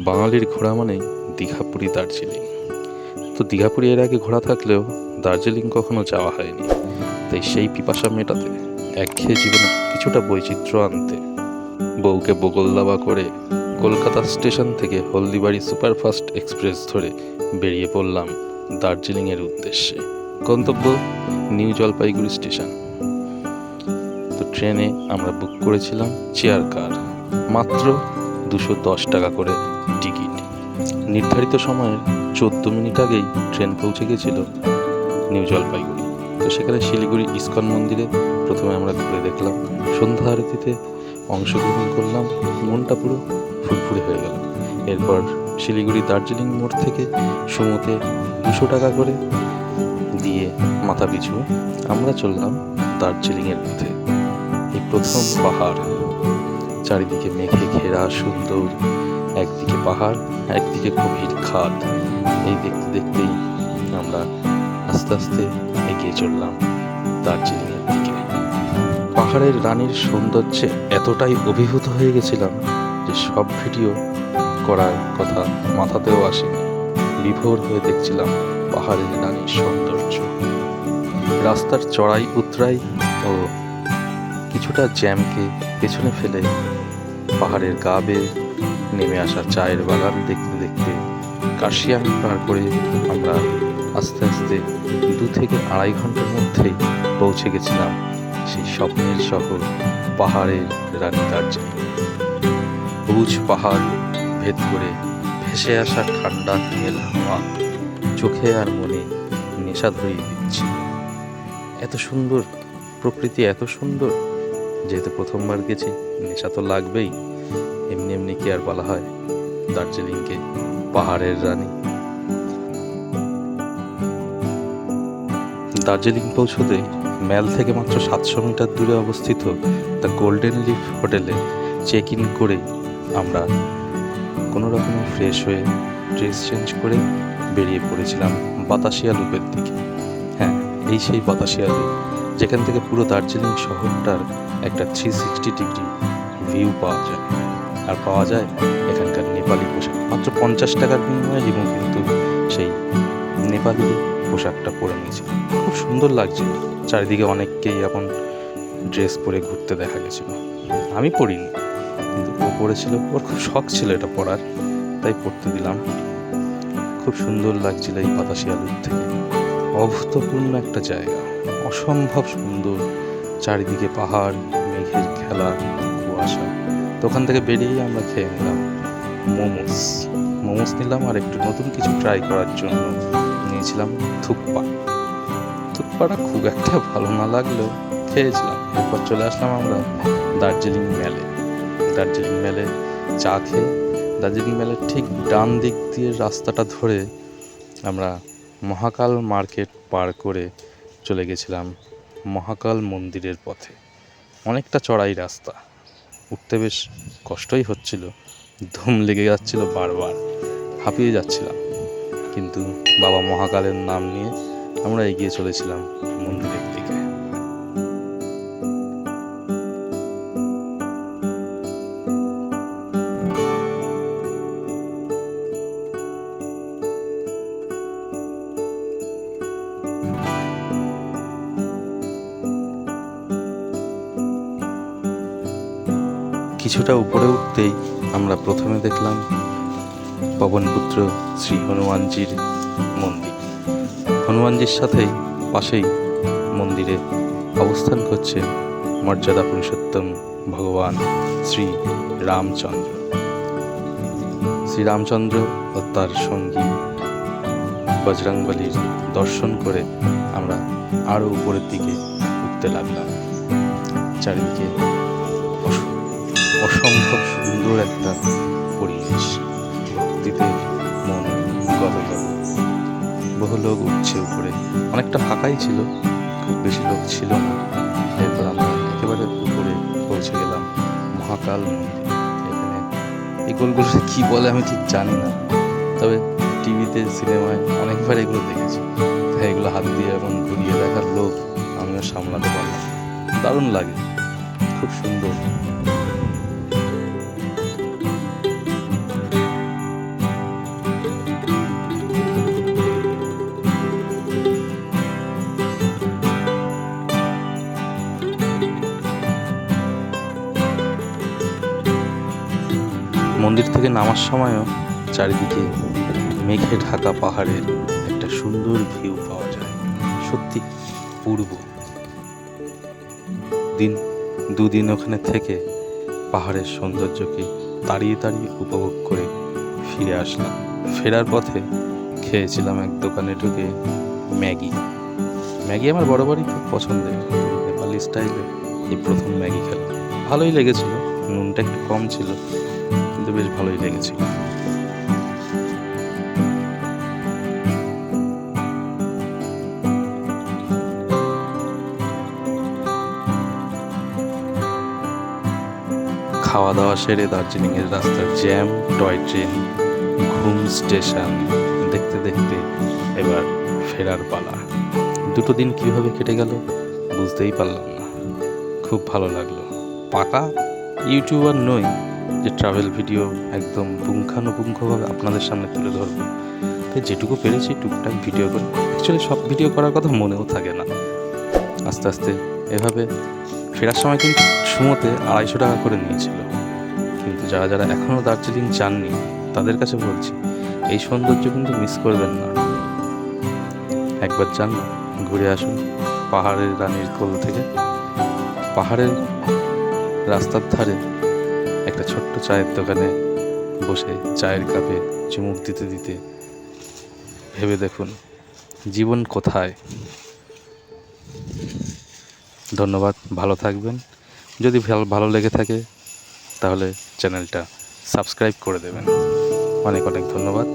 বাঙালির ঘোরা মানেই দীঘাপুরি দার্জিলিং। তো দীঘাপুরি এর আগে ঘোরা থাকলেও দার্জিলিং কখনো যাওয়া হয়নি, তাই সেই পিপাসা মেটাতে, একঘেয়ে জীবনে কিছুটা বৈচিত্র্য আনতে বউকে বগলদাবা করে কলকাতা স্টেশন থেকে হলদিবাড়ি সুপারফাস্ট এক্সপ্রেস ধরে বেরিয়ে পড়লাম দার্জিলিংয়ের উদ্দেশ্যে। গন্তব্য নিউ জলপাইগুড়ি স্টেশন। তো ট্রেনে আমরা বুক করেছিলাম চেয়ার কার, মাত্র 210 টাকা করে টিকিট। নির্ধারিত সময়ের 14 মিনিট আগেই ট্রেন পৌঁছে গেছিল নিউ জলপাইগুড়ি। তো সেখানে শিলিগুড়ি ইস্কন মন্দিরে প্রথমে আমরা ঘুরে দেখলাম, সন্ধ্যা আরতিতে অংশগ্রহণ করলাম, মনটা পুরো ফুরফুরে হয়ে গেল। এরপর শিলিগুড়ি দার্জিলিং মোড় থেকে সুমোতে 200 টাকা করে দিয়ে মাথা পিছু আমরা চললাম দার্জিলিংয়ের পথে। এই প্রথম পাহাড়, চারিদিকে মেঘে ঘেরা সুন্দর, একদিকে পাহাড় একদিকে গভীর খাদ। এই দেখতে দেখতেই আমরা আস্তে আস্তে এগিয়ে চললাম দার্জিলিংয়ের দিকে। পাহাড়ের রানীর সৌন্দর্যে এতটাই অভিভূত হয়ে গেছিলাম যে সব ভিডিও করার কথা মাথাতেও আসেনি। বিভোর হয়ে দেখছিলাম পাহাড়ের রানীর সৌন্দর্য। রাস্তার চড়াই উতরাই ও কিছুটা জ্যামকে পেছনে ফেলে পাহাড়ের গা বেয়ে নেমে আসা চায়ের বাগান দেখতে দেখতে কার্শিয়াং পার করে আমরা আস্তে আস্তে 2 থেকে 2.5 ঘন্টার মধ্যেই পৌঁছে গেছিলাম সেই স্বপ্নের শহর পাহাড়ের রানী দার্জিলিং। সবুজ পাহাড় ভেদ করে ভেসে আসা ঠান্ডা নীল হাওয়া চোখে আর মনে নেশা ধরিয়ে দিচ্ছে। এত সুন্দর প্রকৃতি, এত সুন্দর, যেহেতু প্রথমবার গেছি নেশা তো লাগবেই। এমনি এমনি কি আর বলা হয় দার্জিলিংকে পাহাড়ের রানী। দার্জিলিং পৌঁছতে ম্যাল থেকে মাত্র 700 মিটার দূরে অবস্থিত দ্য গোল্ডেন লিফ হোটেলে চেক ইন করে আমরা কোনো রকমে ফ্রেশ হয়ে ড্রেস চেঞ্জ করে বেরিয়ে পড়েছিলাম বাতাসিয়া লুপের দিকে। হ্যাঁ, এই সেই বাতাসিয়া লুপ, যেখান থেকে পুরো দার্জিলিং শহরটার একটা 360 ডিগ্রি ভিউ পাওয়া যায়। আর পাওয়া যায় এখানকার নেপালি পোশাক। মাত্র 50 টাকার বিনিময়ে রিমু কিন্তু সেই নেপালি পোশাকটা পরে নিয়েছিল। খুব সুন্দর লাগছিল। চারিদিকে অনেককেই এখন ড্রেস পরে ঘুরতে দেখা গেছিল। আমি পরিনি, কিন্তু ও পরেছিল, ওর খুব শখ ছিল এটা পরার, তাই পরতে দিলাম। খুব সুন্দর লাগছিল এই বাতাসিয়া লুপ থেকে। অভূতপূর্ণ একটা জায়গা, অসম্ভব সুন্দর। চারিদিকে পাহাড়, মেঘের খেলা, কুয়াশা। তো ওখান থেকে বেরিয়ে আমরা খেয়ে নিলাম মোমোস নিলাম, আর একটু নতুন কিছু ট্রাই করার জন্য নিয়েছিলাম থুকপাটা খুব একটা ভালো না লাগলেও খেয়েছিলাম। এরপর চলে আসলাম আমরা দার্জিলিং ম্যালে চা খেয়ে দার্জিলিং ম্যালের ঠিক ডান দিক দিয়ে রাস্তাটা ধরে আমরা মহাকাল মার্কেট পার করে চলে গেছিলাম মহাকাল মন্দিরের পথে। অনেকটা চড়াই রাস্তা, উঠতে বেশ কষ্টই হচ্ছিল, ধুম লেগে যাচ্ছিল, বারবার হাঁপিয়ে যাচ্ছিলাম। কিন্তু বাবা মহাকালের নাম নিয়ে আমরা এগিয়ে চলেছিলাম মন্দিরের দিকে। কিছুটা উপরে উঠতেই আমরা প্রথমে দেখলাম পবনপুত্র শ্রী হনুমানজির মন্দির। হনুমানজির সাথেই পাশেই মন্দিরে অবস্থান করছে মর্যাদা পুরুষোত্তম ভগবান শ্রী রামচন্দ্র ও তার সঙ্গী বজরংবলীর দর্শন করে আমরা আরও উপরের দিকে উঠতে লাগলাম। চারিদিকে অসম্ভব সুন্দর একটা পরিবেশ, ভক্তিতে মন গদগদ। বহু লোক উঠছে উপরে, অনেকটা ফাঁকাই ছিল, খুব বেশি লোক ছিল না। এরপর আমরা একেবারে উপরে পৌঁছে গেলাম মহাকাল মন্দির। এখানে এই গোলগুলোতে কী বলে আমি ঠিক জানি না, তবে টিভিতে সিনেমায় অনেকবার এগুলো দেখেছি। তাই এগুলো হাত দিয়ে এমন ঘুরিয়ে দেখার লোক আমিও সামলাতে পারলাম। দারুণ লাগে, খুব সুন্দর। মন্দির থেকে নামার সময়ও চারিদিকে মেঘে ঢাকা পাহাড়ের একটা সুন্দর ভিউ পাওয়া যায়। সত্যি পূর্ব দুদিন ওখানে থেকে পাহাড়ের সৌন্দর্যকে তাড়িয়ে উপভোগ করে ফিরে আসলাম। ফেরার পথে খেয়েছিলাম এক দোকানে ঢুকে ম্যাগি আমার বরাবরই খুব পছন্দের। নেপালি স্টাইলে এই প্রথম ম্যাগি খেলাম, ভালোই লেগেছিল। নুনটা একটু কম ছিল, কিন্তু বেশ ভালোই লেগেছিল। খাওয়া দাওয়া সেরে দার্জিলিংয়ের রাস্তার জ্যাম, টয় ট্রেন, ঘুম স্টেশন দেখতে দেখতে এবার ফেরার পালা। 2 দিন কীভাবে কেটে গেল বুঝতেই পারলাম না। খুব ভালো লাগলো। পাকা ইউটিউবার নই যে ট্রাভেল ভিডিও একদম পুঙ্খানুপুঙ্খভাবে আপনাদের সামনে তুলে ধরবো, তাই যেটুকু পেরেছি টুকটাক ভিডিও করে। অ্যাকচুয়ালি সব ভিডিও করার কথা মনেও থাকে না। আস্তে আস্তে এভাবে ফেরার সময় কিন্তু সুমোতে 250 টাকা করে নিয়েছিল। কিন্তু যারা এখনও দার্জিলিং যাননি তাদের কাছে বলছি, এই সৌন্দর্য কিন্তু মিস করবেন না। একবার যান, ঘুরে আসুন পাহাড়ের রানীর কোল থেকে। পাহাড়ের রাস্তার ধারে একটা ছোট্ট চায়ের দোকানে বসে চায়ের কাপে চুমুক দিতে দিতে ভেবে দেখুন জীবন কোথায়। ধন্যবাদ, ভালো থাকবেন। যদি ভালো লেগে থাকে তাহলে চ্যানেলটা সাবস্ক্রাইব করে দেবেন। অনেক ধন্যবাদ।